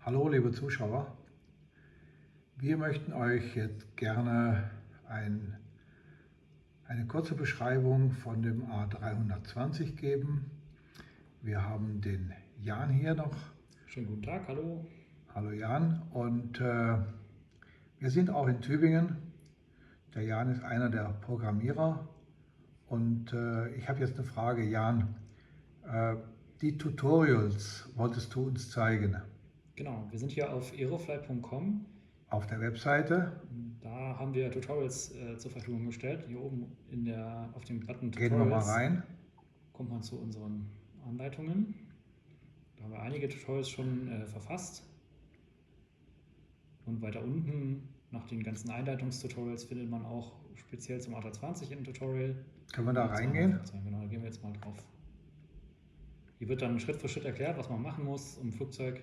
Hallo liebe Zuschauer, wir möchten euch jetzt gerne eine kurze Beschreibung von dem A320 geben. Wir haben den Jan hier noch. Schönen guten Tag, hallo. Hallo Jan, und wir sind auch in Tübingen. Der Jan ist einer der Programmierer und ich habe jetzt eine Frage, Jan. Die Tutorials wolltest du uns zeigen. Genau, wir sind hier auf aerofly.com. Auf der Webseite. Da haben wir Tutorials zur Verfügung gestellt. Hier oben auf dem Button Gehen wir mal Tutorials rein. kommt man zu unseren Anleitungen. Da haben wir einige Tutorials schon verfasst. Und weiter unten, nach den ganzen Einleitungstutorials, findet man auch speziell zum A320 ein Tutorial. Können wir da reingehen? Genau, da gehen wir jetzt mal drauf. Hier wird dann Schritt für Schritt erklärt, was man machen muss, um ein Flugzeug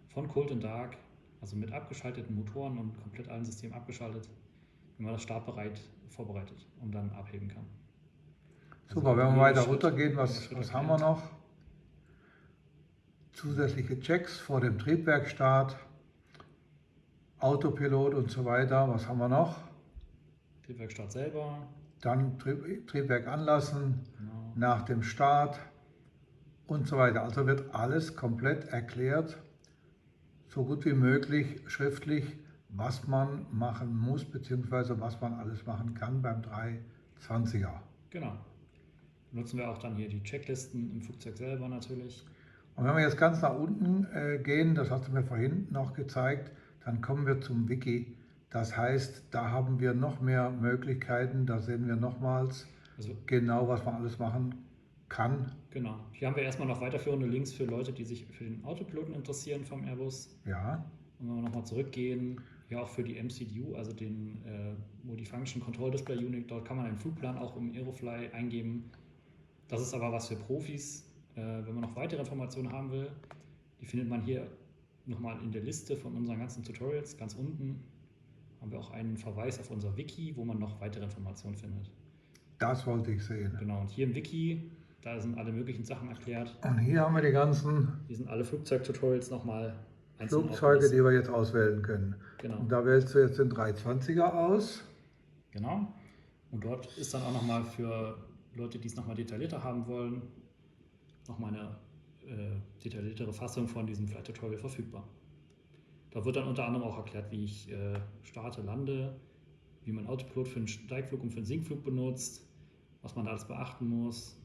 von Cold and Dark, also mit abgeschalteten Motoren und komplett allen Systemen abgeschaltet, wenn man das startbereit vorbereitet und dann abheben kann. Super, also wenn wir weiter runtergehen, was haben wir noch? Zusätzliche Checks vor dem Triebwerkstart, Autopilot und so weiter. Was haben wir noch? Triebwerkstart selber. Dann Triebwerk anlassen, genau. Nach dem Start und so weiter. Also wird alles komplett erklärt, so gut wie möglich schriftlich, was man machen muss, beziehungsweise was man alles machen kann beim 320er. Genau. Nutzen wir auch dann hier die Checklisten im Flugzeug selber natürlich. Und wenn wir jetzt ganz nach unten gehen, das hast du mir vorhin noch gezeigt, dann kommen wir zum Wiki. Das heißt, da haben wir noch mehr Möglichkeiten, da sehen wir nochmals genau, was man alles machen kann. Genau. Hier haben wir erstmal noch weiterführende Links für Leute, die sich für den Autopiloten interessieren vom Airbus. Ja. Und wenn wir nochmal zurückgehen, ja auch für die MCDU, also den Multifunction Control Display Unit, dort kann man einen Flugplan auch im Aerofly eingeben. Das ist aber was für Profis. Wenn man noch weitere Informationen haben will, die findet man hier nochmal in der Liste von unseren ganzen Tutorials. Ganz unten haben wir auch einen Verweis auf unser Wiki, wo man noch weitere Informationen findet. Das wollte ich sehen. Genau, und hier im Wiki, da sind alle möglichen Sachen erklärt. Und hier haben wir die ganzen alle Flugzeugtutorials nochmal einzeln Flugzeuge, die wir jetzt auswählen können. Genau. Und da wählst du jetzt den 320er aus. Genau. Und dort ist dann auch nochmal für Leute, die es nochmal detaillierter haben wollen, nochmal eine detailliertere Fassung von diesem Flight Tutorial verfügbar. Da wird dann unter anderem auch erklärt, wie ich starte, lande, wie man Autopilot für einen Steigflug und für einen Sinkflug benutzt, was man da alles beachten muss,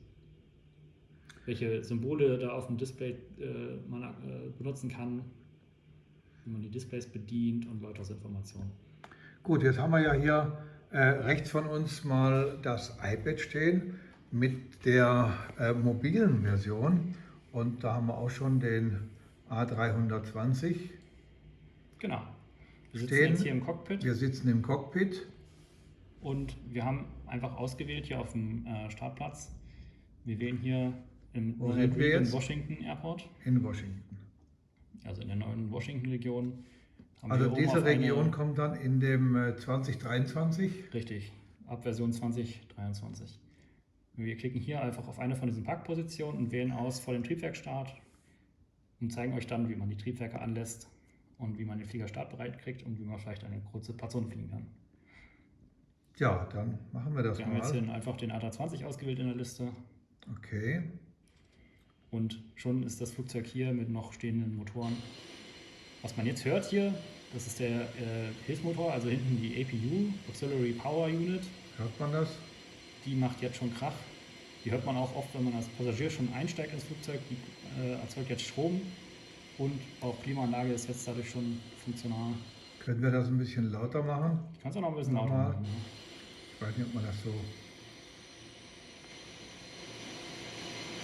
welche Symbole da auf dem Display man benutzen kann, wie man die Displays bedient und weitere Informationen. Gut, jetzt haben wir ja hier rechts von uns mal das iPad stehen mit der mobilen Version, und da haben wir auch schon den A320. Genau. Wir sitzen jetzt hier im Cockpit. Wir sitzen im Cockpit. Und wir haben einfach ausgewählt hier auf dem Startplatz. Wir wählen hier im Washington Airport. In Washington. Also in der neuen Washington-Region. Also diese Region kommt dann in dem 2023? Richtig, ab Version 2023. Wir klicken hier einfach auf eine von diesen Parkpositionen und wählen aus vor dem Triebwerkstart und zeigen euch dann, wie man die Triebwerke anlässt und wie man den Flieger startbereit kriegt und wie man vielleicht eine kurze Part-Zone fliegen kann. Ja, dann machen wir das mal. Wir haben jetzt hier einfach den A320 ausgewählt in der Liste. Okay. Und schon ist das Flugzeug hier mit noch stehenden Motoren. Was man jetzt hört hier, das ist der Hilfsmotor, also hinten die APU, Auxiliary Power Unit. Hört man das? Die macht jetzt schon Krach. Die hört man auch oft, wenn man als Passagier schon einsteigt ins Flugzeug. Die erzeugt jetzt Strom und auch Klimaanlage ist jetzt dadurch schon funktional. Können wir das ein bisschen lauter machen? Ich kann es auch noch ein bisschen lauter machen. Ja. Ich weiß nicht, ob man das so...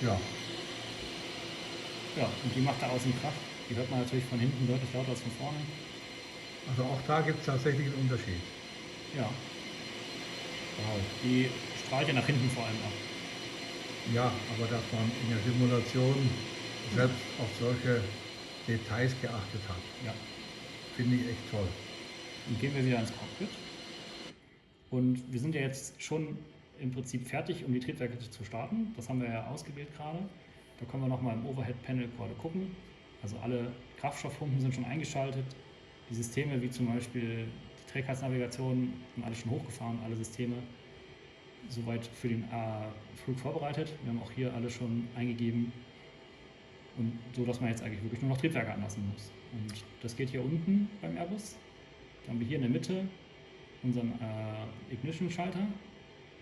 Ja. Ja, und die macht da außen Krach. Die hört man natürlich von hinten deutlich lauter als von vorne. Also auch da gibt es tatsächlich einen Unterschied. Ja. Wow. Die strahlt ja nach hinten vor allem ab. Ja, aber dass man in der Simulation selbst auf solche Details geachtet hat, ja, finde ich echt toll. Dann gehen wir wieder ins Cockpit. Und wir sind ja jetzt schon im Prinzip fertig, um die Triebwerke zu starten. Das haben wir ja ausgewählt gerade. Da können wir nochmal im Overhead-Panel gerade gucken. Also alle Kraftstoffpumpen sind schon eingeschaltet. Die Systeme wie zum Beispiel die Trägheitsnavigation sind alle schon hochgefahren, alle Systeme soweit für den Flug vorbereitet. Wir haben auch hier alle schon eingegeben. Und so, dass man jetzt eigentlich wirklich nur noch Triebwerke anlassen muss. Und das geht hier unten beim Airbus. Da haben wir hier in der Mitte unseren Ignition-Schalter.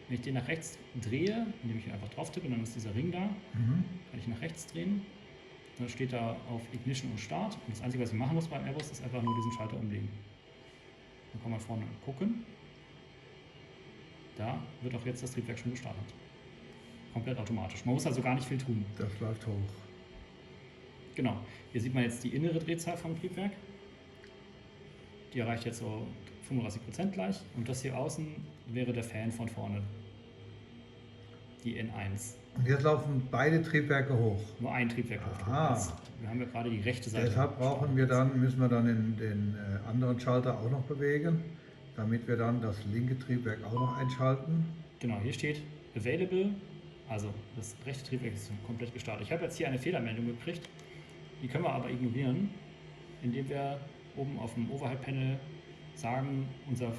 Wenn ich den nach rechts drehe, indem ich hier einfach drauf tippe, dann ist dieser Ring da, kann ich nach rechts drehen. Dann steht da auf Ignition und Start. Und das Einzige, was ich machen muss beim Airbus, ist einfach nur diesen Schalter umlegen. Dann kann man vorne gucken. Da wird auch jetzt das Triebwerk schon gestartet. Komplett automatisch. Man muss also gar nicht viel tun. Das läuft hoch. Genau. Hier sieht man jetzt die innere Drehzahl vom Triebwerk. Die erreicht jetzt so 35% gleich. Und das hier außen wäre der Fan von vorne. Die N1. Und jetzt laufen beide Triebwerke hoch. Nur ein Triebwerk läuft Aha. hoch. Wir haben ja gerade die rechte Seite. Deshalb müssen wir dann den anderen Schalter auch noch bewegen, damit wir dann das linke Triebwerk auch noch einschalten. Genau, hier steht Available. Also das rechte Triebwerk ist komplett gestartet. Ich habe jetzt hier eine Fehlermeldung gekriegt. Die können wir aber ignorieren, indem wir oben auf dem Overhead-Panel sagen, unser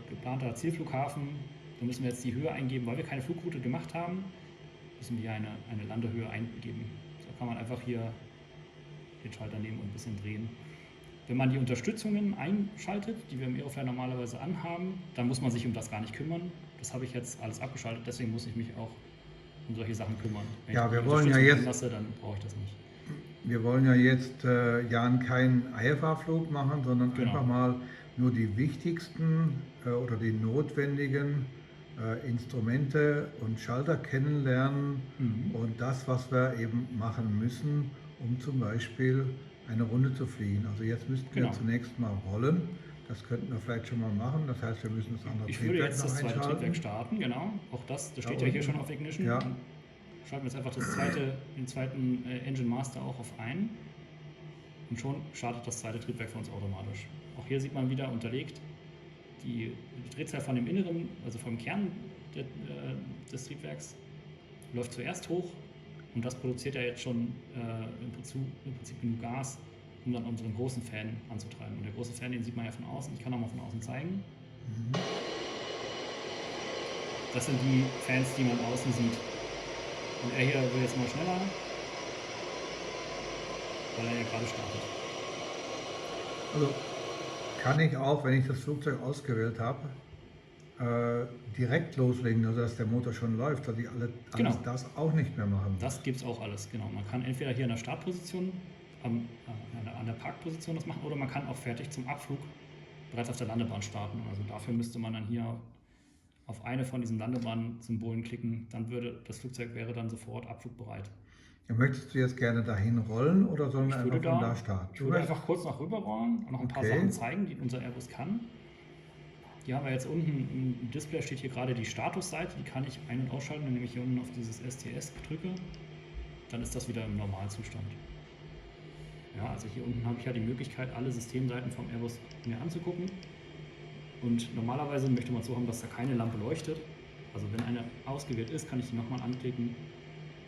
geplanter Zielflughafen, da müssen wir jetzt die Höhe eingeben, weil wir keine Flugroute gemacht haben, müssen wir eine Landehöhe eingeben. Da kann man einfach hier den Schalter nehmen und ein bisschen drehen. Wenn man die Unterstützungen einschaltet, die wir im Aeroflyer normalerweise anhaben, dann muss man sich um das gar nicht kümmern. Das habe ich jetzt alles abgeschaltet, deswegen muss ich mich auch um solche Sachen kümmern. Wenn Ja, ich wir die wollen ja Unterstützung jetzt- anlasse, dann brauche ich das nicht. Wir wollen ja jetzt Jan keinen IFA-Flug machen, sondern Genau. einfach mal nur die wichtigsten oder die notwendigen Instrumente und Schalter kennenlernen und das, was wir eben machen müssen, um zum Beispiel eine Runde zu fliegen. Also jetzt müssten wir Genau. zunächst mal rollen. Das könnten wir vielleicht schon mal machen. Das heißt, wir müssen das andere Ich würde Triebwerk jetzt noch das zweite einschalten. Triebwerk starten, genau. Auch das steht Da ja hier unten. schon auf Ignition. Ja. Dann schalten wir jetzt einfach den zweiten Engine Master auch auf ein. Und schon startet das zweite Triebwerk für uns automatisch. Auch hier sieht man wieder unterlegt die Drehzahl von dem Inneren, also vom Kern des Triebwerks, läuft zuerst hoch. Und das produziert ja jetzt schon im Prinzip genug Gas, um dann unseren großen Fan anzutreiben. Und der große Fan, den sieht man ja von außen. Ich kann auch mal von außen zeigen. Das sind die Fans, die man außen sieht. Und er hier will jetzt mal schneller, weil er ja gerade startet. Also kann ich auch, wenn ich das Flugzeug ausgewählt habe, direkt loslegen, also dass der Motor schon läuft, dass ich alles Genau. das auch nicht mehr machen muss. Das gibt es auch alles, genau. Man kann entweder hier in der Startposition, an der Parkposition das machen, oder man kann auch fertig zum Abflug bereits auf der Landebahn starten. Also dafür müsste man dann hier auf eine von diesen Landebahn-Symbolen klicken, dann das Flugzeug wäre dann sofort abflugbereit. Ja, möchtest du jetzt gerne dahin rollen oder sollen wir Ich einfach würde von da starten? Ich würde einfach kurz noch rüberrollen und noch ein paar Okay. Sachen zeigen, die unser Airbus kann. Hier haben wir jetzt unten im Display steht hier gerade die Statusseite, die kann ich ein- und ausschalten, indem ich hier unten auf dieses STS drücke. Dann ist das wieder im Normalzustand. Ja, also hier unten habe ich ja die Möglichkeit, alle Systemseiten vom Airbus mir anzugucken. Und normalerweise möchte man es so haben, dass da keine Lampe leuchtet. Also wenn eine ausgewählt ist, kann ich die nochmal anklicken.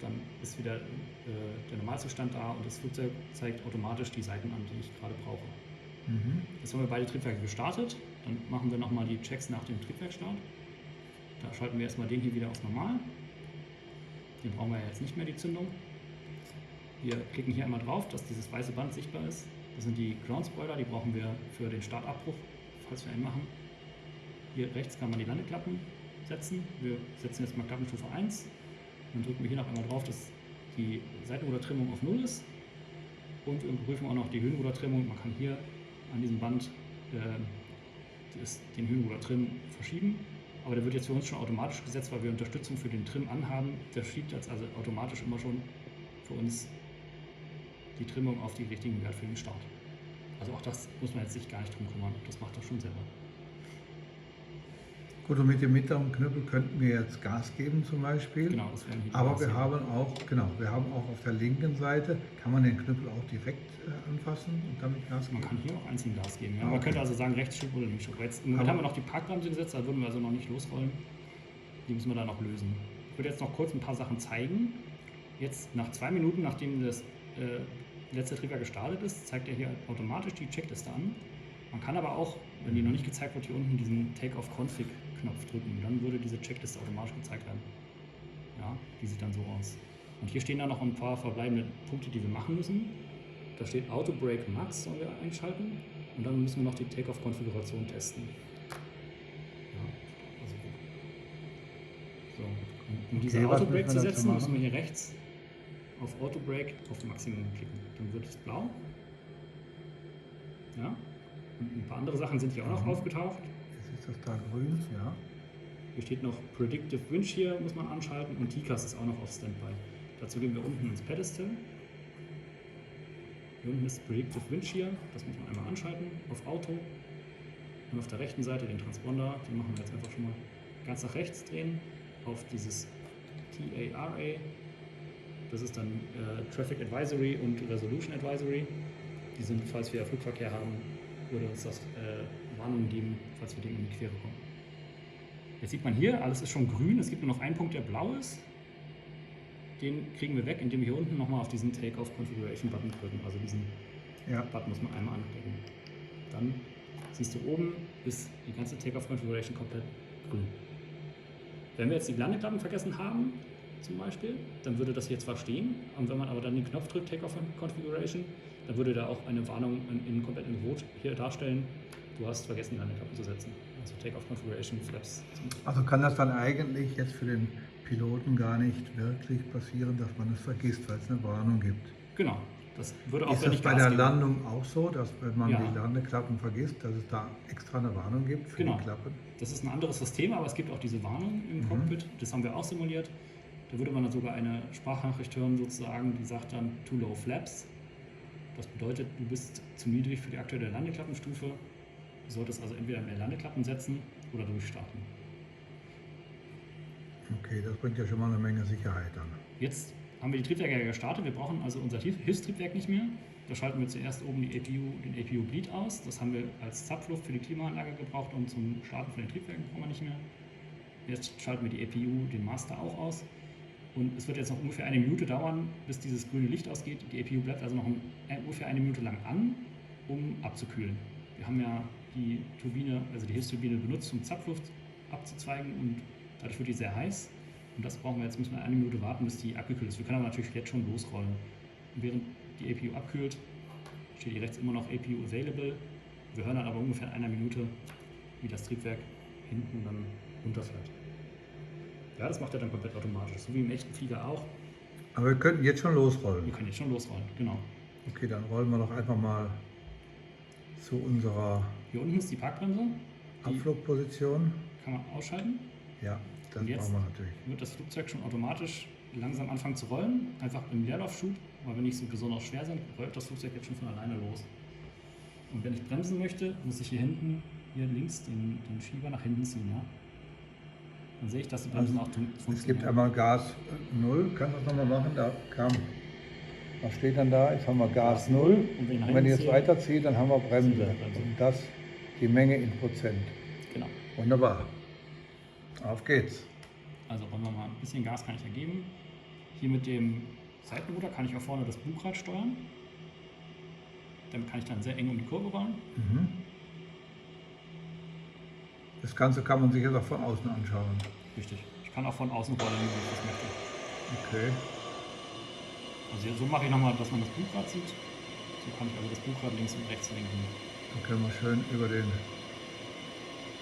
Dann ist wieder der Normalzustand da und das Flugzeug zeigt automatisch die Seiten an, die ich gerade brauche. Jetzt haben wir beide Triebwerke gestartet. Dann machen wir nochmal die Checks nach dem Triebwerkstart. Da schalten wir erstmal den hier wieder auf Normal. Den brauchen wir ja jetzt nicht mehr, die Zündung. Wir klicken hier einmal drauf, dass dieses weiße Band sichtbar ist. Das sind die Ground Spoiler, die brauchen wir für den Startabbruch, falls wir einen machen. Hier rechts kann man die Landeklappen setzen. Wir setzen jetzt mal Klappenstufe 1. Dann drücken wir hier noch einmal drauf, dass die Seitenrudertrimmung auf 0 ist. Und wir prüfen auch noch die Höhenrudertrimmung. Man kann hier an diesem Band den Höhenrudertrim verschieben. Aber der wird jetzt für uns schon automatisch gesetzt, weil wir Unterstützung für den Trim anhaben. Der schiebt jetzt also automatisch immer schon für uns die Trimmung auf die richtigen Wert für den Start. Also auch das muss man jetzt sich gar nicht drum kümmern. Das macht er schon selber. Gut, und mit dem mittleren Knüppel könnten wir jetzt Gas geben zum Beispiel. Genau, das wären hier die Aber Maße. wir haben auch auf der linken Seite, kann man den Knüppel auch direkt anfassen und damit Gas Man geben? kann hier auch einzeln Gas geben. Ja? Ah, Man okay. könnte also sagen Rechtsschub oder Linksschub. Jetzt, im Moment Aber- haben wir noch die Parkbremse gesetzt, da würden wir also noch nicht losrollen. Die müssen wir dann noch lösen. Ich würde jetzt noch kurz ein paar Sachen zeigen. Jetzt nach 2 Minuten, nachdem letzte Triebwerk gestartet ist, zeigt er hier automatisch die Checkliste an. Man kann aber auch, wenn die noch nicht gezeigt wird, hier unten diesen Take-off-Config-Knopf drücken. Dann würde diese Checkliste automatisch gezeigt werden. Ja, die sieht dann so aus. Und hier stehen dann noch ein paar verbleibende Punkte, die wir machen müssen. Da steht Auto Brake Max, sollen wir einschalten. Und dann müssen wir noch die Take-off-Konfiguration testen. Ja, also gut. So, um diese Okay, was Auto Brake müssen wir zu dazu setzen, müssen machen? wir hier rechts auf Auto Brake auf Maximum klicken. Dann wird es blau. Ja. Und ein paar andere Sachen sind hier auch noch aufgetaucht. Jetzt ist das da grün, ja. Hier steht noch Predictive Winch hier, muss man anschalten, und TCAS ist auch noch auf Standby. Dazu gehen wir unten ins Pedestal. Hier unten ist Predictive Winch hier, das muss man einmal anschalten auf Auto. Und auf der rechten Seite den Transponder, den machen wir jetzt einfach schon mal ganz nach rechts drehen, auf dieses TARA. Das ist dann Traffic Advisory und Resolution Advisory. Die sind, falls wir Flugverkehr haben, würde uns das Warnungen geben, falls wir dem in die Quere kommen. Jetzt sieht man hier, alles ist schon grün, es gibt nur noch einen Punkt, der blau ist. Den kriegen wir weg, indem wir hier unten nochmal auf diesen Take-off Configuration Button drücken. Also diesen Button muss man einmal anklicken. Dann siehst du oben, ist die ganze Take-off Configuration komplett grün. Wenn wir jetzt die Landeklappen vergessen haben, zum Beispiel, dann würde das hier zwar stehen, und wenn man aber dann den Knopf drückt, Take-off Configuration, dann würde da auch eine Warnung komplett in Rot hier darstellen, du hast vergessen, die Landeklappen zu setzen. Also Take-off Configuration Flaps. Also kann das dann eigentlich jetzt für den Piloten gar nicht wirklich passieren, dass man es vergisst, weil es eine Warnung gibt. Genau. Das würde auch, Ist wenn das ich bei Gas der gebe. Landung auch so, dass wenn man Ja. die Landeklappen vergisst, dass es da extra eine Warnung gibt für Genau. die Klappen? Das ist ein anderes System, aber es gibt auch diese Warnung im Cockpit. Das haben wir auch simuliert. Da würde man dann sogar eine Sprachnachricht hören, sozusagen, die sagt dann Too Low Flaps. Das bedeutet, du bist zu niedrig für die aktuelle Landeklappenstufe. Du solltest also entweder mehr Landeklappen setzen oder durchstarten. Okay, das bringt ja schon mal eine Menge Sicherheit dann. Jetzt haben wir die Triebwerke gestartet. Wir brauchen also unser Hilfstriebwerk nicht mehr. Da schalten wir zuerst oben den APU Bleed aus. Das haben wir als Zapfluft für die Klimaanlage gebraucht und zum Starten von den Triebwerken brauchen wir nicht mehr. Jetzt schalten wir die APU, den Master, auch aus. Und es wird jetzt noch ungefähr 1 Minute dauern, bis dieses grüne Licht ausgeht. Die APU bleibt also noch ungefähr 1 Minute lang an, um abzukühlen. Wir haben ja die Turbine, also die Hilfsturbine benutzt, um Zapfluft abzuzweigen, und dadurch wird die sehr heiß. Und das brauchen wir jetzt, müssen wir 1 Minute warten, bis die abgekühlt ist. Wir können aber natürlich jetzt schon losrollen. Und während die APU abkühlt, steht hier rechts immer noch APU Available. Wir hören dann aber ungefähr in 1 Minute, wie das Triebwerk hinten dann runterfährt. Ja, das macht er dann komplett automatisch, so wie im echten Flieger auch. Aber wir könnten jetzt schon losrollen. Wir können jetzt schon losrollen, genau. Okay, dann rollen wir doch einfach mal zu unserer Hier unten ist die Parkbremse, die Abflugposition. kann man ausschalten. Ja, das Und jetzt brauchen wir natürlich. wird das Flugzeug schon automatisch langsam anfangen zu rollen, einfach im Leerlaufschub, weil wir nicht so besonders schwer sind, rollt das Flugzeug jetzt schon von alleine los. Und wenn ich bremsen möchte, muss ich hier hinten, hier links, den Schieber nach hinten ziehen. Ja? Dann sehe ich, dass die Bremsen auch funktionieren. Es gibt einmal Gas 0, kannst du das nochmal machen? Was steht dann da? Jetzt haben wir Gas 0. Und wenn ich nach Und wenn ich hinten jetzt ziehe, weiterziehe, dann haben wir Bremse. Bremse. Und das die Menge in Prozent. Genau. Wunderbar. Auf geht's. Also wollen wir mal ein bisschen Gas kann ich ja geben. Hier mit dem Seitenruder kann ich auch vorne das Bugrad steuern. Damit kann ich dann sehr eng um die Kurve rollen. Mhm. Das Ganze kann man sich jetzt auch von außen anschauen. Richtig. Ich kann auch von außen rollen, wenn ich das möchte. Okay. Also so mache ich nochmal, dass man das Bugrad sieht. So kann ich also das Bugrad links und rechts lenken. Dann können wir schön über den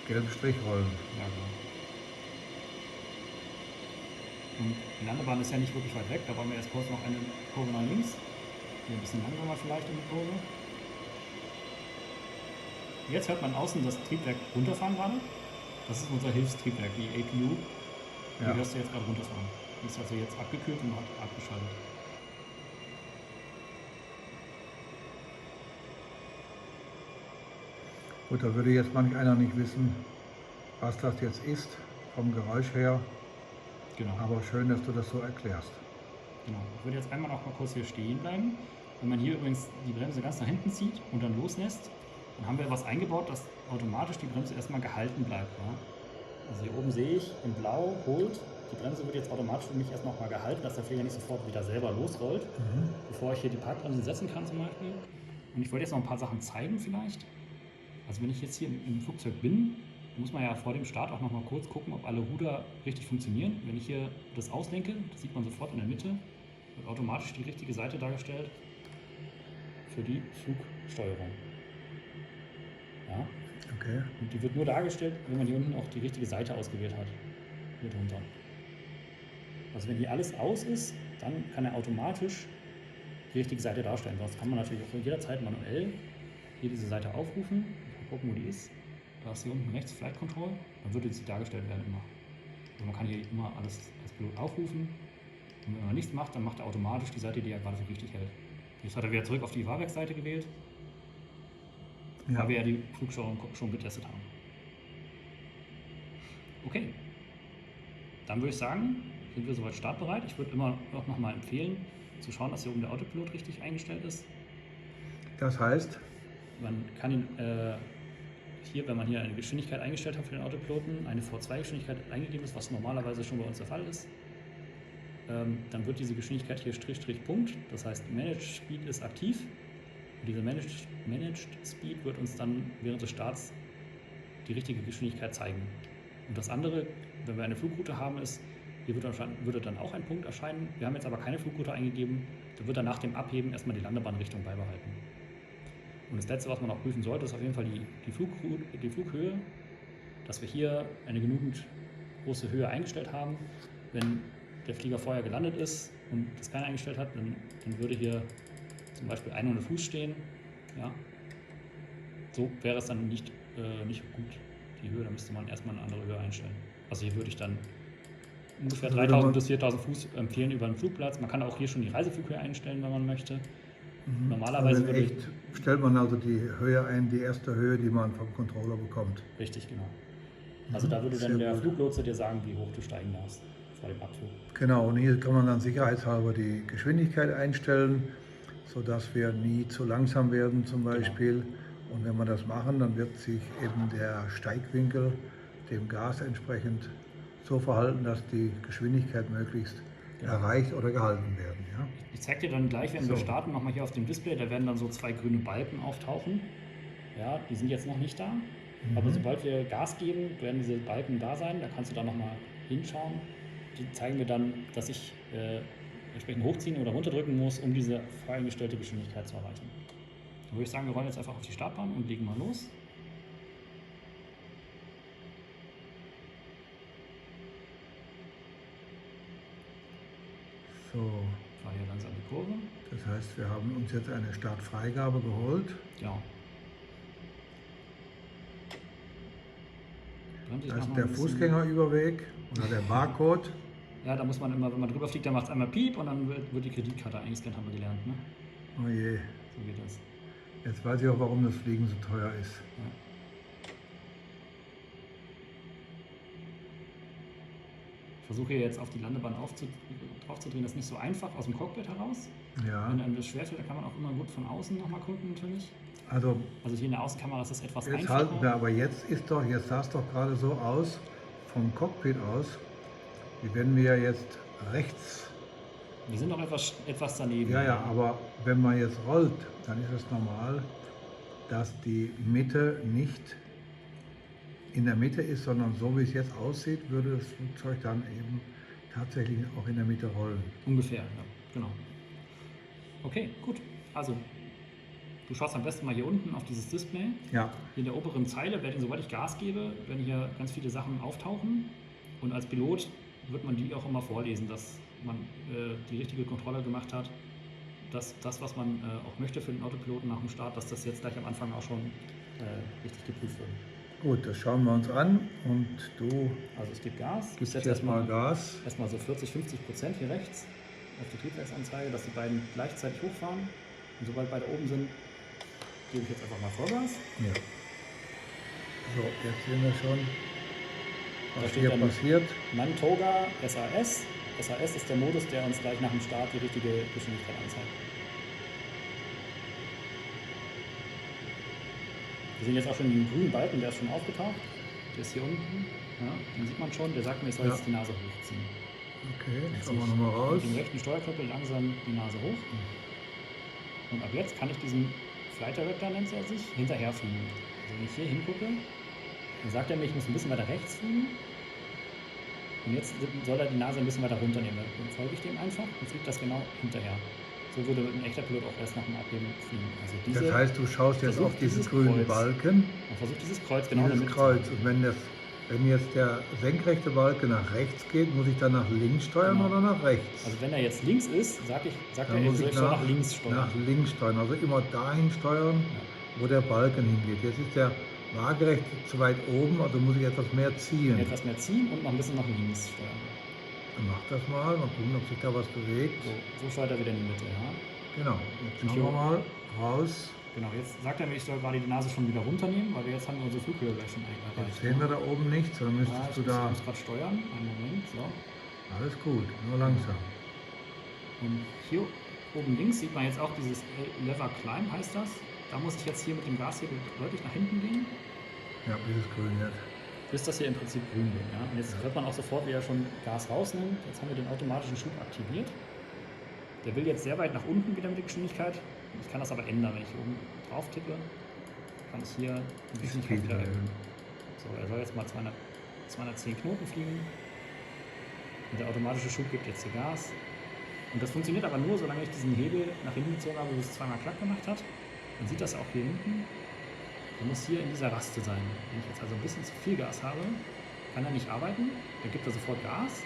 gelben Strich rollen. Ja, genau. Und die Landebahn ist ja nicht wirklich weit weg. Da wollen wir jetzt kurz noch eine Kurve nach links. Hier ein bisschen langsamer vielleicht in die Kurve. Jetzt hört man außen das Triebwerk runterfahren gerade. Das ist unser Hilfstriebwerk, die APU. Die Ja. hörst du jetzt gerade runterfahren. Die ist also jetzt abgekühlt und hat abgeschaltet. Gut, da würde jetzt manch einer nicht wissen, was das jetzt ist, vom Geräusch her. Genau. Aber schön, dass du das so erklärst. Genau. Ich würde jetzt einmal noch mal kurz hier stehen bleiben. Wenn man hier übrigens die Bremse ganz nach hinten zieht und dann loslässt, dann haben wir was eingebaut, dass automatisch die Bremse erstmal gehalten bleibt. Ja? Also hier oben sehe ich in blau, Hold. Die Bremse wird jetzt automatisch für mich erst noch mal gehalten, dass der Pfleger nicht sofort wieder selber losrollt, bevor ich hier die Parkbremse setzen kann zum Beispiel. Und ich wollte jetzt noch ein paar Sachen zeigen vielleicht. Also wenn ich jetzt hier im Flugzeug bin, muss man ja vor dem Start auch noch mal kurz gucken, ob alle Ruder richtig funktionieren. Wenn ich hier das auslenke, das sieht man sofort in der Mitte, wird automatisch die richtige Seite dargestellt für die Flugsteuerung. Ja. Okay. Und die wird nur dargestellt, wenn man hier unten auch die richtige Seite ausgewählt hat. Hier drunter. Also wenn hier alles aus ist, dann kann er automatisch die richtige Seite darstellen. Sonst kann man natürlich auch jederzeit manuell hier diese Seite aufrufen. Mal gucken, wo die ist. Da ist hier unten rechts Flight Control. Dann würde sie dargestellt werden immer. Also man kann hier immer alles als Pilot aufrufen. Und wenn man nichts macht, dann macht er automatisch die Seite, die er gerade für richtig hält. Jetzt hat er wieder zurück auf die Fahrwerksseite gewählt, weil wir ja die Flugsteuerung schon getestet haben. Okay, dann würde ich sagen, sind wir soweit startbereit. Ich würde immer auch noch mal empfehlen, zu schauen, dass hier oben der Autopilot richtig eingestellt ist. Das heißt? Man kann ihn hier, wenn man hier eine Geschwindigkeit eingestellt hat für den Autopiloten, eine V2-Geschwindigkeit eingegeben ist, was normalerweise schon bei uns der Fall ist, dann wird diese Geschwindigkeit hier Strich, Punkt, das heißt Managed Speed ist aktiv. Und diese Managed Speed wird uns dann während des Starts die richtige Geschwindigkeit zeigen. Und das andere, wenn wir eine Flugroute haben, ist, hier würde dann auch ein Punkt erscheinen. Wir haben jetzt aber keine Flugroute eingegeben, da wird dann nach dem Abheben erstmal die Landebahnrichtung beibehalten. Und das Letzte, was man auch prüfen sollte, ist auf jeden Fall die Flughöhe, dass wir hier eine genügend große Höhe eingestellt haben. Wenn der Flieger vorher gelandet ist und das keiner eingestellt hat, dann würde hier zum Beispiel 100 Fuß stehen. Ja. So wäre es dann nicht gut, die Höhe, da müsste man erstmal eine andere Höhe einstellen. Also hier würde ich dann ungefähr 3000 bis 4000 Fuß empfehlen über den Flugplatz. Man kann auch hier schon die Reiseflughöhe einstellen, wenn man möchte. Normalerweise also stellt man also die Höhe ein, die erste Höhe, die man vom Controller bekommt. Richtig, genau. Also da würde dann der Fluglotse dir sagen, wie hoch du steigen darfst vor dem Abflug. Genau, und hier kann man dann sicherheitshalber die Geschwindigkeit einstellen, sodass wir nie zu langsam werden zum Beispiel. Genau. Und wenn wir das machen, dann wird sich eben der Steigwinkel dem Gas entsprechend so verhalten, dass die Geschwindigkeit möglichst erreicht oder gehalten werden. Ja? Ich zeige dir dann gleich, wenn wir starten, nochmal hier auf dem Display, da werden dann so 2 grüne Balken auftauchen. Ja, die sind jetzt noch nicht da, aber sobald wir Gas geben, werden diese Balken da sein, da kannst du dann nochmal hinschauen. Die zeigen mir dann, dass ich entsprechend hochziehen oder runterdrücken muss, um diese voreingestellte Geschwindigkeit zu erreichen. Dann würde ich sagen, wir rollen jetzt einfach auf die Startbahn und legen mal los. So. Fahr hier langsam die Kurve. Das heißt, wir haben uns jetzt eine Startfreigabe geholt. Ja. Da ist der Fußgängerüberweg oder der Barcode. Ja, da muss man immer, wenn man drüber fliegt, dann macht es einmal Piep und dann wird die Kreditkarte eingescannt, haben wir gelernt. Ne? Oh je. So geht das. Jetzt weiß ich auch, warum das Fliegen so teuer ist. Ja. Ich versuche jetzt auf die Landebahn draufzudrehen, das ist nicht so einfach aus dem Cockpit heraus. Ja. Wenn einem das schwerfällt, dann kann man auch immer gut von außen nochmal gucken natürlich. Also hier in der Außenkamera ist das etwas jetzt einfacher. halten wir, aber jetzt sah es doch gerade so aus, vom Cockpit aus, wie wenn wir jetzt rechts. Wir sind doch etwas daneben. Ja, aber wenn man jetzt rollt, dann ist es normal, dass die Mitte nicht in der Mitte ist, sondern so wie es jetzt aussieht, würde das Flugzeug dann eben tatsächlich auch in der Mitte rollen. Ungefähr, ja, genau. Okay, gut. Also, du schaust am besten mal hier unten auf dieses Display. Ja. Hier in der oberen Zeile, sobald ich Gas gebe, werden hier ganz viele Sachen auftauchen. Und als Pilot wird man die auch immer vorlesen, dass man die richtige Kontrolle gemacht hat. Dass das, was man auch möchte für den Autopiloten nach dem Start, dass das jetzt gleich am Anfang auch schon richtig geprüft wird. Gut, das schauen wir uns an und du Also es gibt Gas. gibst jetzt erstmal Gas. Erstmal so 40-50% hier rechts auf die Triebwerksanzeige, dass die beiden gleichzeitig hochfahren. Und sobald beide oben sind, gebe ich jetzt einfach mal Vollgas. Ja. So, jetzt sehen wir schon, Da was steht hier dann passiert. Mantoga SAS. SAS ist der Modus, der uns gleich nach dem Start die richtige Geschwindigkeit anzeigt. Wir sehen jetzt auch schon den grünen Balken, der ist schon aufgetaucht. Der ist hier unten. Ja, den sieht man schon, der sagt mir, ich soll jetzt die Nase hochziehen. Okay, Jetzt schauen wir ziehe ich nochmal raus. mit dem rechten Steuerknüppel langsam die Nase hoch. Und ab jetzt kann ich diesem Flight Director, nennt er sich, hinterherfliegen. Also wenn ich hier hingucke, dann sagt er mir, ich muss ein bisschen weiter rechts fliegen. Und jetzt soll er die Nase ein bisschen weiter runternehmen. Dann folge ich dem einfach und fliege das genau hinterher. So würde ein echter Pilot auch erst nach dem Abheben fliegen. Also Das heißt, du schaust jetzt auf diesen grünen Balken. Man versucht dieses Kreuz genau in der Dieses Mitte Kreuz. zu Und wenn jetzt der senkrechte Balken nach rechts geht, muss ich dann nach links steuern Genau. oder nach rechts? Also wenn er jetzt links ist, sagt er, Dann ich muss soll ich nach links steuern. nach links steuern. Also immer dahin steuern, wo der Balken hingeht. Jetzt ist der waagerecht zu weit oben, also muss ich etwas mehr ziehen. Etwas mehr ziehen und noch ein bisschen nach links steuern. Dann mach das mal gucken, ob sich da was bewegt. So steuert er wieder in die Mitte, ja. Genau, jetzt schauen wir mal raus. Genau, jetzt sagt er mir, ich soll gerade die Nase schon wieder runternehmen, weil wir jetzt haben wir unsere Flughöhe gleich schon erreicht. Jetzt sehen wir da oben nichts, dann müsstest du da... Ich muss gerade steuern, einen Moment, so. Alles gut, nur langsam. Und hier oben links sieht man jetzt auch dieses Lever Climb, heißt das. Da muss ich jetzt hier mit dem Gashebel deutlich nach hinten gehen. Ja, dieses Grün jetzt. Bis das hier im Prinzip grün wird. Ja? Und jetzt hört man auch sofort, wie er schon Gas rausnimmt. Jetzt haben wir den automatischen Schub aktiviert. Der will jetzt sehr weit nach unten wieder mit der Geschwindigkeit. Ich kann das aber ändern, wenn ich hier oben drauf tippe, kann ich hier die Geschwindigkeit wieder erhöhen. So, er soll jetzt mal 210 Knoten fliegen. Und der automatische Schub gibt jetzt hier Gas. Und das funktioniert aber nur, solange ich diesen Hebel nach hinten gezogen habe, bis es zweimal klack gemacht hat. Man sieht das auch hier hinten. Er muss hier in dieser Raste sein. Wenn ich jetzt also ein bisschen zu viel Gas habe, kann er nicht arbeiten. Dann gibt er sofort Gas.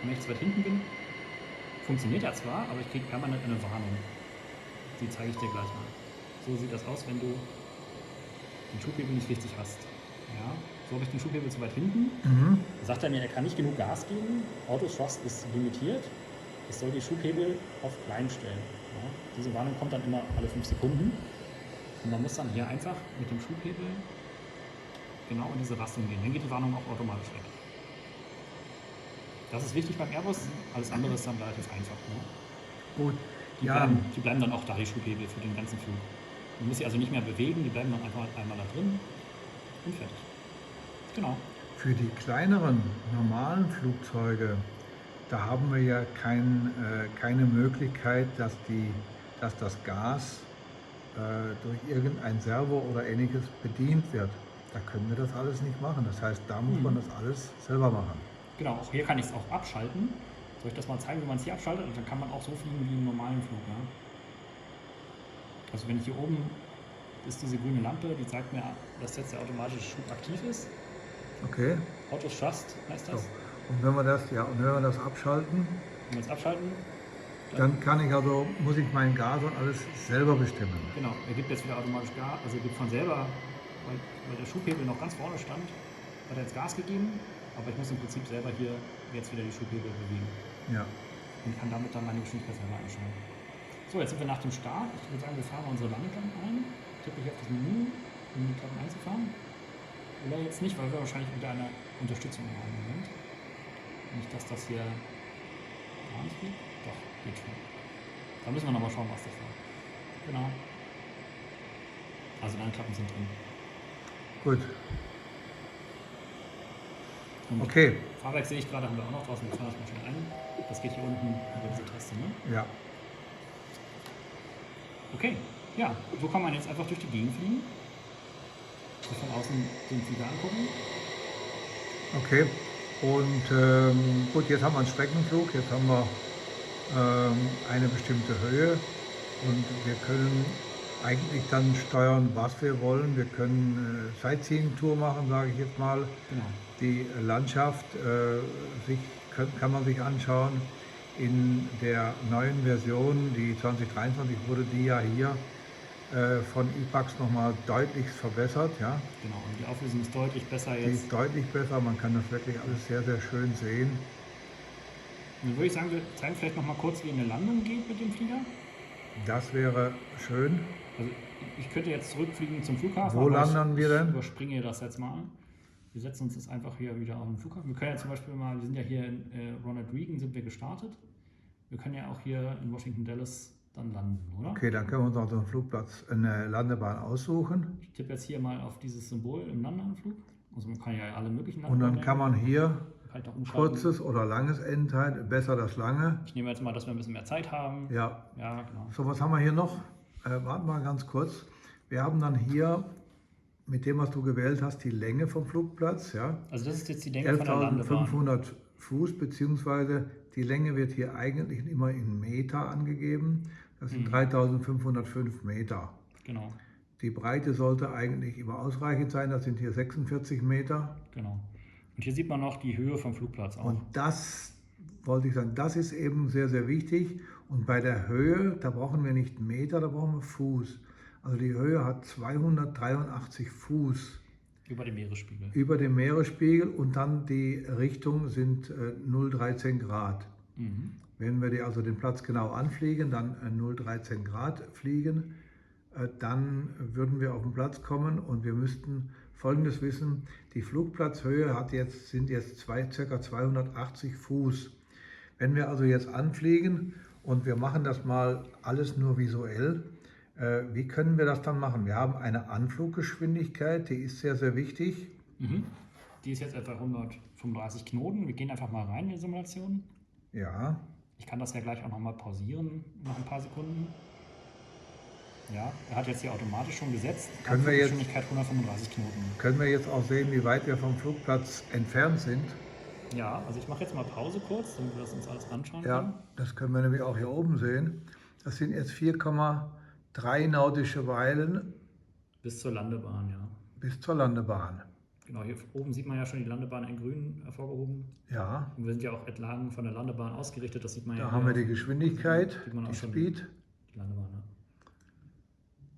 Und wenn ich zu weit hinten bin, funktioniert er zwar, aber ich kriege permanent eine Warnung. Die zeige ich dir gleich mal. So sieht das aus, wenn du den Schubhebel nicht richtig hast. Ja, so habe ich den Schubhebel zu weit hinten. Da sagt er mir, er kann nicht genug Gas geben. Auto Thrust ist limitiert. Ich soll die Schubhebel auf klein stellen. Ja, diese Warnung kommt dann immer alle 5 Sekunden. Und man muss dann hier einfach mit dem Schubhebel genau in diese Raste gehen. Dann geht die Warnung auch automatisch weg. Das ist wichtig beim Airbus. Alles andere ist dann relativ einfach. Ne? Gut. Die bleiben dann auch da, die Schubhebel für den ganzen Flug. Man muss sie also nicht mehr bewegen, die bleiben dann einfach einmal da drin und fertig. Genau. Für die kleineren, normalen Flugzeuge, da haben wir ja keine Möglichkeit, dass das Gas durch irgendein Servo oder ähnliches bedient wird. Da können wir das alles nicht machen. Das heißt, da muss man das alles selber machen. Genau, auch hier kann ich es auch abschalten. Soll ich das mal zeigen, wie man es hier abschaltet? Und dann kann man auch so fliegen wie im normalen Flug. Ne? Also wenn ich hier oben ist diese grüne Lampe, die zeigt mir, dass jetzt der automatische Schub aktiv ist. Okay. Auto Thrust heißt das. So. Und wenn wir das abschalten, Wenn wir es abschalten, dann muss ich mein Gas und alles selber bestimmen. Genau, er gibt jetzt wieder automatisch Gas, also er gibt von selber, weil der Schubhebel noch ganz vorne stand, hat er jetzt Gas gegeben, aber ich muss im Prinzip selber hier jetzt wieder die Schubhebel bewegen. Ja. Und kann damit dann meine Geschwindigkeit selber einstellen. So, jetzt sind wir nach dem Start. Ich würde sagen, wir fahren unsere Landung ein. Tippe ich auf das Menü, um die Klappen einzufahren. Oder jetzt nicht, weil wir wahrscheinlich wieder eine Unterstützung haben im Moment. Nicht, dass das hier gar nicht geht. Doch, geht schon. Da müssen wir nochmal schauen, was das war. Genau. Also Landklappen sind drin. Gut. Und Okay. Fahrwerk sehe ich gerade, haben wir auch noch draußen. Wir fahren das mal schon ein. Das geht hier unten über diese Taste, ne? Ja. Okay, ja, so kann man jetzt einfach durch die Gegend fliegen. Sich von außen den Flieger angucken. Okay. Und gut, jetzt haben wir einen Streckenflug, jetzt haben wir eine bestimmte Höhe und wir können eigentlich dann steuern, was wir wollen. Wir können Sightseeing-Tour machen, sage ich jetzt mal. Genau. Die Landschaft kann man sich anschauen. In der neuen Version, die 2023, wurde die ja hier von IPAX nochmal deutlich verbessert. Ja? Genau, und die Auflösung ist deutlich besser jetzt. Die ist deutlich besser, man kann das wirklich alles sehr, sehr schön sehen. Und dann würde ich sagen, wir zeigen vielleicht noch mal kurz, wie eine Landung geht mit dem Flieger. Das wäre schön. Also ich könnte jetzt zurückfliegen zum Flughafen. Wo landen wir denn? Ich überspringe das jetzt mal. Wir setzen uns jetzt einfach hier wieder auf den Flughafen. Wir können ja zum Beispiel mal, wir sind ja hier in Ronald Reagan sind wir gestartet. Wir können ja auch hier in Washington Dallas dann landen, oder? Okay, dann können wir uns noch einen Flugplatz, eine Landebahn aussuchen. Ich tippe jetzt hier mal auf dieses Symbol im Landeanflug. Also man kann ja alle möglichen Und dann kann man hier halt auch umschalten. kurzes oder langes Endteil, besser das lange. Ich nehme jetzt mal, dass wir ein bisschen mehr Zeit haben. Ja. Ja, genau. So, was haben wir hier noch? Warte mal ganz kurz. Wir haben dann hier mit dem, was du gewählt hast, die Länge vom Flugplatz. Ja? Also das ist jetzt die Länge von der Landebahn. 11.500 Fuß, beziehungsweise die Länge wird hier eigentlich immer in Meter angegeben. Das sind 3.505 Meter. Genau. Die Breite sollte eigentlich immer ausreichend sein, das sind hier 46 Meter. Genau. Und hier sieht man noch die Höhe vom Flugplatz auch. Und das wollte ich sagen, das ist eben sehr, sehr wichtig. Und bei der Höhe, da brauchen wir nicht Meter, da brauchen wir Fuß. Also die Höhe hat 283 Fuß. Über dem Meeresspiegel. Über dem Meeresspiegel und dann die Richtung sind 0,13 Grad. Wenn wir also den Platz genau anfliegen, dann 0,13 Grad fliegen, dann würden wir auf den Platz kommen und wir müssten Folgendes wissen: Die Flugplatzhöhe sind jetzt ca. 280 Fuß. Wenn wir also jetzt anfliegen und wir machen das mal alles nur visuell, wie können wir das dann machen? Wir haben eine Anfluggeschwindigkeit, die ist sehr, sehr wichtig. Die ist jetzt etwa 135 Knoten. Wir gehen einfach mal rein in die Simulation. Ja. Ich kann das ja gleich auch nochmal pausieren, nach ein paar Sekunden. Ja, er hat jetzt hier automatisch schon gesetzt. Anfluggeschwindigkeit 135 Knoten. Können wir jetzt auch sehen, wie weit wir vom Flugplatz entfernt sind? Ja, also ich mache jetzt mal Pause kurz, damit wir das uns alles anschauen können. Ja, das können wir nämlich auch hier oben sehen. Das sind jetzt 4,3 nautische Meilen. Bis zur Landebahn, ja. Bis zur Landebahn. Genau, hier oben sieht man ja schon die Landebahn in grün hervorgehoben. Ja. Und wir sind ja auch entlang von der Landebahn ausgerichtet, das sieht man ja. Da haben wir die Geschwindigkeit, sieht man auch die schon Speed. Die Landebahn, ja.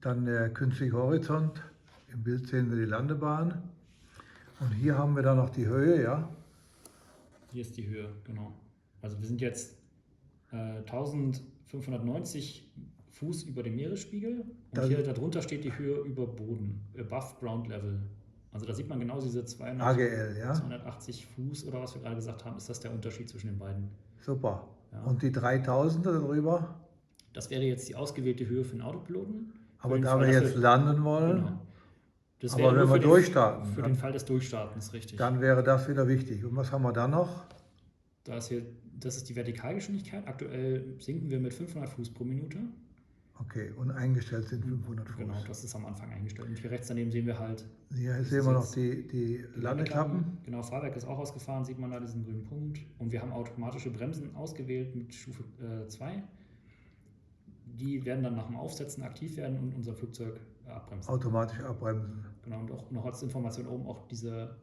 Dann der künstliche Horizont. Im Bild sehen wir die Landebahn. Und hier haben wir dann noch die Höhe, ja. Hier ist die Höhe, genau. Also wir sind jetzt 1590 Fuß über dem Meeresspiegel und hier darunter steht die Höhe über Boden, above ground level. Also da sieht man genau diese AGL, ja. 280 Fuß oder was wir gerade gesagt haben, ist das der Unterschied zwischen den beiden. Super. Ja. Und die 3000er darüber? Das wäre jetzt die ausgewählte Höhe für den Autopiloten. Aber da wir jetzt landen wollen, genau. Das aber wenn wir durchstarten, für den Fall des Durchstartens, richtig. Dann wäre das wieder wichtig. Und was haben wir dann noch? Das ist die Vertikalgeschwindigkeit. Aktuell sinken wir mit 500 Fuß pro Minute. Okay, und eingestellt sind 500 Fuß. Genau, das ist am Anfang eingestellt. Und hier rechts daneben sehen wir halt... Hier sehen wir noch die Landeklappen. Genau, Fahrwerk ist auch ausgefahren, sieht man da diesen grünen Punkt. Und wir haben automatische Bremsen ausgewählt mit Stufe 2. Die werden dann nach dem Aufsetzen aktiv werden und unser Flugzeug abbremsen. Automatisch abbremsen. Genau, und auch noch als Information oben auch diese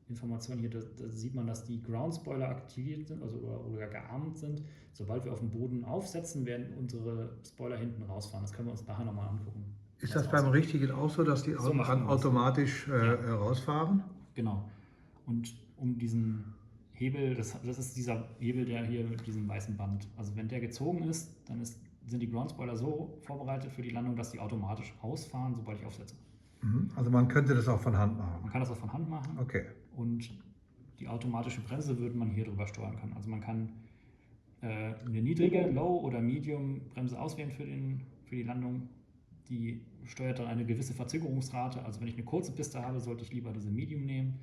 Information hier, da sieht man, dass die Ground Spoiler aktiviert sind, also oder gearmt sind. Sobald wir auf dem Boden aufsetzen, werden unsere Spoiler hinten rausfahren. Das können wir uns nachher nochmal angucken. Ist das beim richtigen auch so, dass die So automatisch rausfahren? Genau. Und um diesen Hebel, das ist dieser Hebel, der hier mit diesem weißen Band, also wenn der gezogen ist, dann sind die Ground Spoiler so vorbereitet für die Landung, dass die automatisch ausfahren, sobald ich aufsetze. Also man könnte das auch von Hand machen? Man kann das auch von Hand machen. Okay. Und die automatische Bremse würde man hier drüber steuern können. Also man kann eine niedrige, Low- oder Medium-Bremse auswählen für die Landung. Die steuert dann eine gewisse Verzögerungsrate. Also wenn ich eine kurze Piste habe, sollte ich lieber diese Medium nehmen.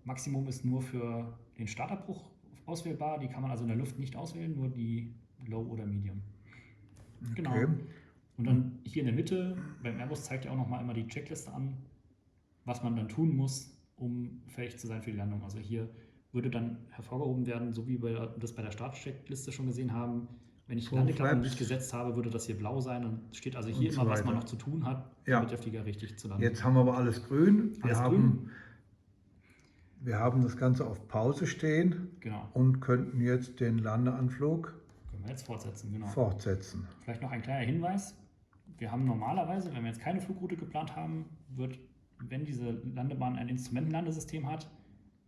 Maximum ist nur für den Startabbruch auswählbar. Die kann man also in der Luft nicht auswählen, nur die Low oder Medium. Genau. Okay. Und dann hier in der Mitte, beim Airbus zeigt er auch nochmal immer die Checkliste an, was man dann tun muss, um fähig zu sein für die Landung. Also hier würde dann hervorgehoben werden, so wie wir das bei der Startcheckliste schon gesehen haben, wenn ich die Landeklappen nicht gesetzt habe, würde das hier blau sein. Dann steht also hier immer, was man noch zu tun hat, damit der Flieger richtig zu landen. Jetzt haben wir aber alles grün. Wir haben das Ganze auf Pause stehen und könnten jetzt den Landeanflug jetzt fortsetzen, genau. Fortsetzen. Vielleicht noch ein kleiner Hinweis. Wir haben normalerweise, wenn wir jetzt keine Flugroute geplant haben, wenn diese Landebahn ein Instrumentenlandesystem hat,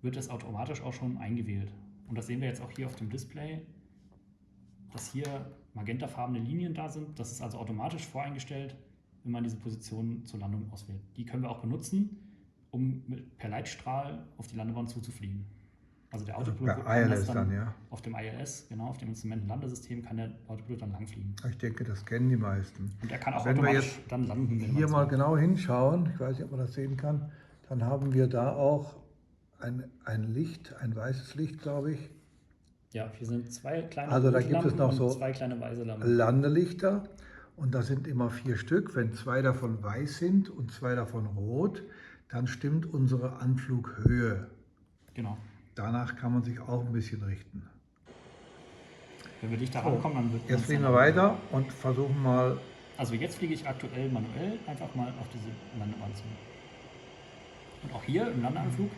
wird das automatisch auch schon eingewählt. Und das sehen wir jetzt auch hier auf dem Display, dass hier magentafarbene Linien da sind. Das ist also automatisch voreingestellt, wenn man diese Position zur Landung auswählt. Die können wir auch benutzen, um per Leitstrahl auf die Landebahn zuzufliegen. Also der Autopilot kann das dann auf dem ILS, genau, auf dem Instrumentenlandesystem kann der Autopilot dann langfliegen. Ich denke, das kennen die meisten. Und er kann auch automatisch dann landen. Wenn wir hier mal genau hinschauen, ich weiß nicht, ob man das sehen kann, dann haben wir da auch ein Licht, ein weißes Licht, glaube ich. Ja, hier sind zwei kleine Also da rote gibt es Lampen noch und so zwei kleine weiße Lampen. Landelichter und da sind immer 4 Stück. Wenn 2 davon weiß sind und 2 davon rot, dann stimmt unsere Anflughöhe. Genau. Danach kann man sich auch ein bisschen richten. Wenn wir dichter So, rankommen, dann wird jetzt man's fliegen dann wir auch- weiter und versuchen mal. Also jetzt fliege ich aktuell manuell einfach mal auf diese Landebahn zu. Und auch hier im Landeanflug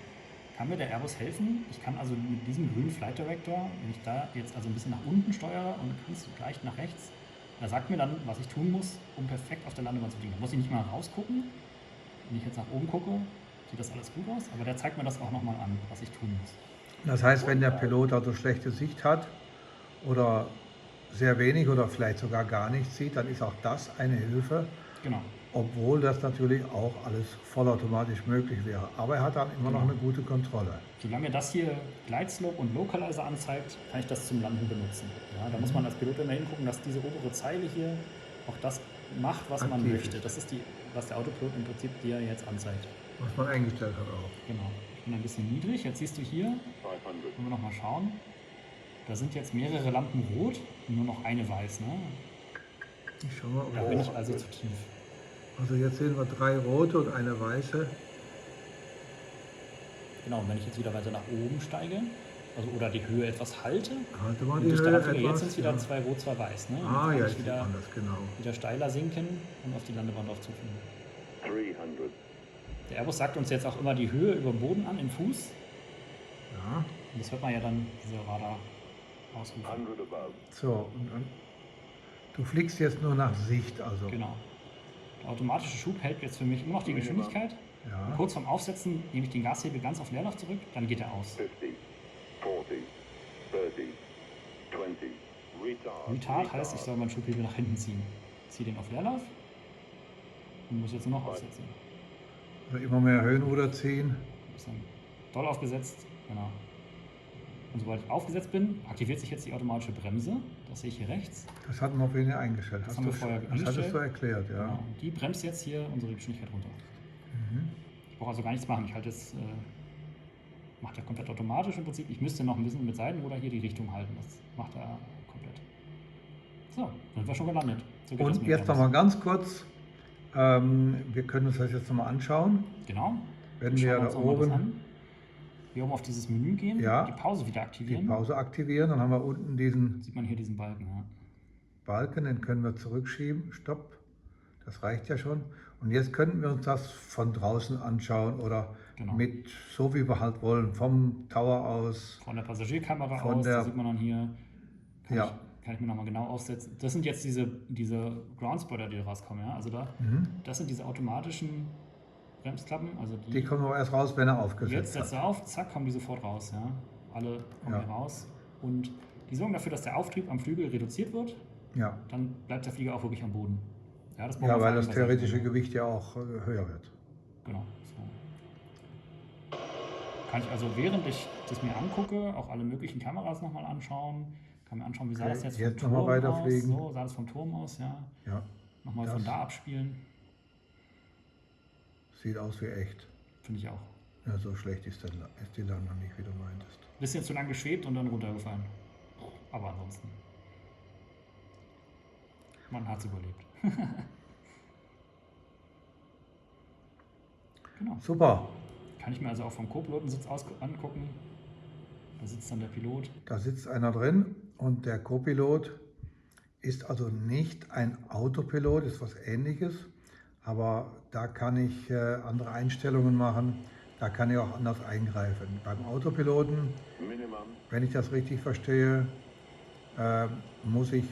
kann mir der Airbus helfen. Ich kann also mit diesem grünen Flight Director, wenn ich da jetzt also ein bisschen nach unten steuere und ganz leicht nach rechts, er sagt mir dann, was ich tun muss, um perfekt auf der Landebahn zu fliegen. Da muss ich nicht mal rausgucken. Wenn ich jetzt nach oben gucke, sieht das alles gut aus, aber der zeigt mir das auch nochmal an, was ich tun muss. Das heißt, wenn der Pilot also schlechte Sicht hat oder sehr wenig oder vielleicht sogar gar nichts sieht, dann ist auch das eine Hilfe, Genau. obwohl das natürlich auch alles vollautomatisch möglich wäre. Aber er hat dann immer noch Genau. eine gute Kontrolle. Solange das hier Glideslope und Localizer anzeigt, kann ich das zum Landen benutzen. Ja, da muss man als Pilot immer hingucken, dass diese obere Zeile hier auch das macht, was man Aktiv möchte. ist. Das ist was der Autopilot im Prinzip dir jetzt anzeigt. Was man eingestellt hat auch. Genau. Ich bin ein bisschen niedrig. Jetzt siehst du hier, 500. wenn wir nochmal schauen, da sind jetzt mehrere Lampen rot und nur noch eine weiß. Ne? Ich schau mal. Da bin ich also zu tief. Also jetzt sehen wir 3 rote und eine weiße. Genau, und wenn ich jetzt wieder weiter nach oben steige, also oder die Höhe etwas halte, Halte mal und die dichter Höhe ranfliege, jetzt etwas. sind es wieder Ja. 2 rot, 2 weiß. Ne? Und Ah jetzt ja, kann ich ich sieht wieder, man das genau. wieder steiler sinken und auf die Landebahn drauf zufliegen. 300. Der Airbus sagt uns jetzt auch immer die Höhe über dem Boden an, im Fuß. Ja. Und das hört man ja dann, diese Radar ausrufen. 100 above. So, und dann, du fliegst jetzt nur nach Sicht, also. Genau. Der automatische Schub hält jetzt für mich immer noch die Geschwindigkeit. Und Ja. kurz vorm Aufsetzen nehme ich den Gashebel ganz auf Leerlauf zurück, dann geht er aus. 50. 40. 30. 20. Retard. Retard heißt, ich soll meinen Schubhebel nach hinten ziehen. Ziehe den auf Leerlauf und muss jetzt nur noch aufsetzen. Also immer mehr Höhenruder ziehen. Ein bisschen doll aufgesetzt, genau. Und sobald ich aufgesetzt bin, aktiviert sich jetzt die automatische Bremse. Das sehe ich hier rechts. Das hatten wir vorhin ja eingestellt. Das haben wir vorher das hattest eingestellt. du erklärt, ja. Genau. Und die bremst jetzt hier unsere Geschwindigkeit runter. Mhm. Ich brauche also gar nichts machen. Ich halte jetzt, macht er komplett automatisch im Prinzip. Ich müsste noch ein bisschen mit Seitenruder hier die Richtung halten. Das macht er komplett. So, dann sind wir schon gelandet. So geht das Und mit jetzt Bremsen. nochmal ganz kurz, wir können uns das jetzt nochmal anschauen. Genau. Wenn Schauen wir da uns auch mal das oben an. Hier oben auf dieses Menü gehen, Ja. die Pause wieder die aktivieren. Pause aktivieren, dann haben wir unten diesen Sieht man hier diesen Balken. Ja. Balken, den können wir zurückschieben. Stopp, das reicht ja schon. Und jetzt könnten wir uns das von draußen anschauen oder Genau. mit, so wie wir halt wollen, vom Tower aus. Von der Passagierkamera Von aus, der- da sieht man dann hier, Ja. kann ich mir nochmal genau aufsetzen. Das sind jetzt diese Groundspoiler, die rauskommen. Ja? Also das sind diese automatischen Bremsklappen. Also Die kommen aber erst raus, wenn er jetzt aufgesetzt setzt hat. er auf, zack, kommen die sofort raus. Ja? Alle kommen Ja. hier raus. Und die sorgen dafür, dass der Auftrieb am Flügel reduziert wird. Ja, Dann bleibt der Flieger auch wirklich am Boden. Ja, das brauchen ja wir weil vor das allem bei theoretische Seitenwinde. Gewicht ja auch höher wird. Genau. So. Kann ich also, während ich das mir angucke, auch alle möglichen Kameras nochmal anschauen. Kann mir anschauen, wie sah Okay, das jetzt jetzt vom noch mal Turm aus. weiterfliegen. So sah das vom Turm aus, ja. Ja, Nochmal Das- von da abspielen. sieht aus wie echt. Finde ich auch. Ja, so schlecht ist die Landung nicht, wie du meintest. Bisschen zu lang geschwebt und dann runtergefallen. Aber ansonsten. Man hat es überlebt. Genau. Super, Kann ich mir also auch vom Co-Pilotensitz aus angucken. Da sitzt dann der Pilot. da sitzt einer drin und der Co-Pilot ist also nicht ein Autopilot, ist was Ähnliches, aber da kann ich andere Einstellungen machen, da kann ich auch anders eingreifen. Beim Autopiloten, Minimum wenn ich das richtig verstehe, muss ich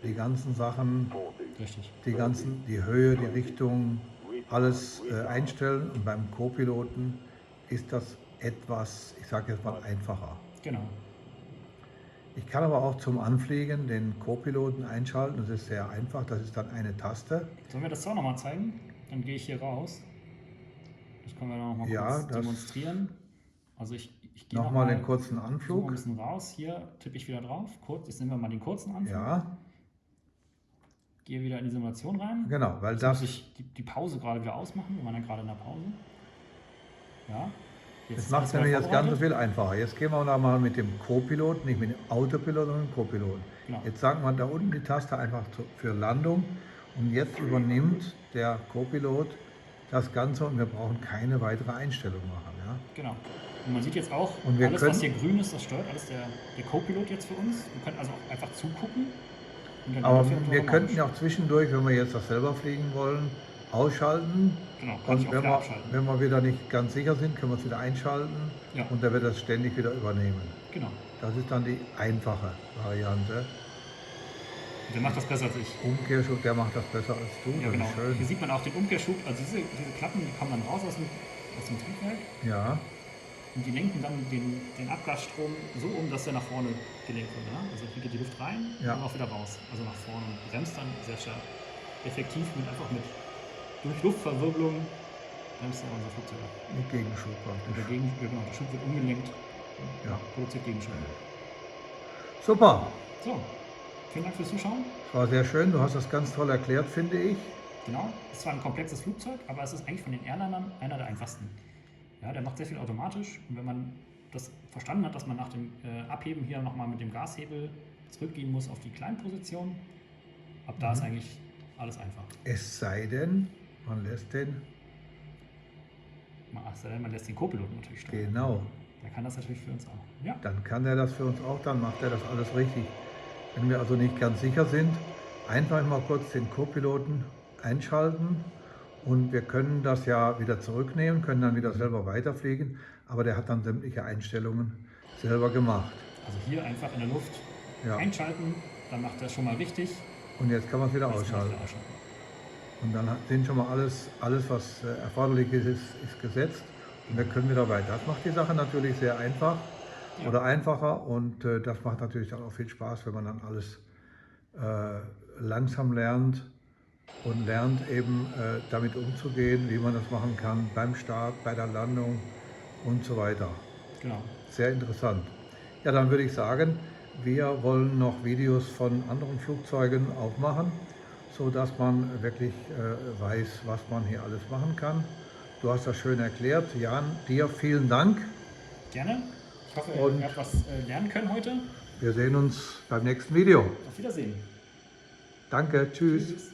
die ganzen Sachen, 40. Richtig. die Höhe, die Richtung, alles einstellen und beim Co-Piloten ist das etwas, ich sage jetzt mal, einfacher. Genau. Ich kann aber auch zum Anfliegen den Co-Piloten einschalten, das ist sehr einfach, das ist dann eine Taste. Sollen wir das auch nochmal zeigen? Dann gehe ich hier raus. Das können wir noch mal Ja, kurz das- demonstrieren. Also ich gehe Nochmal noch den kurzen zoome ein Anflug. bisschen raus. Hier tippe ich wieder drauf. Kurz, jetzt nehmen wir mal den kurzen Anflug. Ja, Gehe wieder in die Simulation rein. genau, weil Jetzt das, muss ich die Pause gerade wieder ausmachen. Wir waren ja gerade in der Pause. Ja. Jetzt Das ist macht alles nämlich neu das Ganze vorbereitet. viel einfacher. Jetzt gehen wir noch mal mit dem Co-Pilot, nicht mit dem Autopilot, sondern mit dem Co-Pilot. Genau. Jetzt sagt man da unten die Taste einfach für Landung und jetzt übernimmt der Co-Pilot das Ganze und wir brauchen keine weitere Einstellung machen. Ja? Genau. Und man sieht jetzt auch, Und wir alles, was können- hier grün ist, das steuert alles der Co-Pilot jetzt für uns. Wir können also auch einfach zugucken. Und dann Aber landet er wir automatisch. könnten ja auch zwischendurch, wenn wir jetzt das selber fliegen wollen, ausschalten. Genau, kann ich Und auch wieder abschalten. wenn wir wieder nicht ganz sicher sind, können wir es wieder einschalten Ja. und der wird das ständig wieder übernehmen. Genau. Das ist dann die einfache Variante. Der macht das besser als ich. Umkehrschub, der macht das besser als du. Ja, Das genau. ist schön. Hier sieht man auch den Umkehrschub. Also diese Klappen, die kommen dann raus aus dem Triebwerk. Ja, Und die lenken dann den Abgasstrom so um, dass er nach vorne gelenkt wird. Ja? Also hier geht die Luft rein Ja. und auch wieder raus. Also nach vorne. Und bremst dann sehr stark. Effektiv durch Luftverwirbelung bremst er unser Flugzeug ab. mit Gegenschub Und praktisch. genau, der Schub wird umgelenkt. Ja. Produziert Gegenschub. Super, So, vielen Dank fürs Zuschauen. es war sehr schön. Du hast das ganz toll erklärt, finde ich. Genau, es ist zwar ein komplexes Flugzeug, aber es ist eigentlich von den Airlinern einer der einfachsten. Ja, der macht sehr viel automatisch und wenn man das verstanden hat, dass man nach dem Abheben hier nochmal mit dem Gashebel zurückgehen muss auf die Kleinposition, ab da ist eigentlich alles einfach. Es sei denn, man lässt den, Man lässt den Co-Piloten natürlich steuern. genau, Der kann das natürlich für uns auch. Ja, dann kann er das für uns auch, dann macht er das alles richtig. Wenn wir also nicht ganz sicher sind, einfach mal kurz den Co-Piloten einschalten und wir können das ja wieder zurücknehmen, können dann wieder selber weiterfliegen, aber der hat dann sämtliche Einstellungen selber gemacht. also hier einfach in der Luft Ja. einschalten, dann macht er schon mal richtig. Und jetzt kann man es wieder Jetzt kann man ausschalten. wieder ausschalten. Und dann sind schon mal alles was erforderlich ist gesetzt und wir können wieder weiter. Das macht die Sache natürlich sehr einfach Ja. oder einfacher und das macht natürlich dann auch viel Spaß, wenn man dann alles langsam lernt und lernt eben damit umzugehen, wie man das machen kann beim Start, bei der Landung und so weiter. Genau. Sehr interessant. Ja, dann würde ich sagen, wir wollen noch Videos von anderen Flugzeugen auch machen, so dass man wirklich weiß, was man hier alles machen kann. Du hast das schön erklärt. Jan, dir vielen Dank. Gerne. Ich hoffe, Und- ihr habt was lernen können heute. Wir sehen uns beim nächsten Video. Auf Wiedersehen. Danke, tschüss. Tschüss.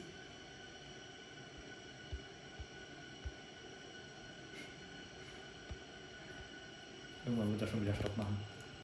Irgendwann wird er schon wieder Stopp machen.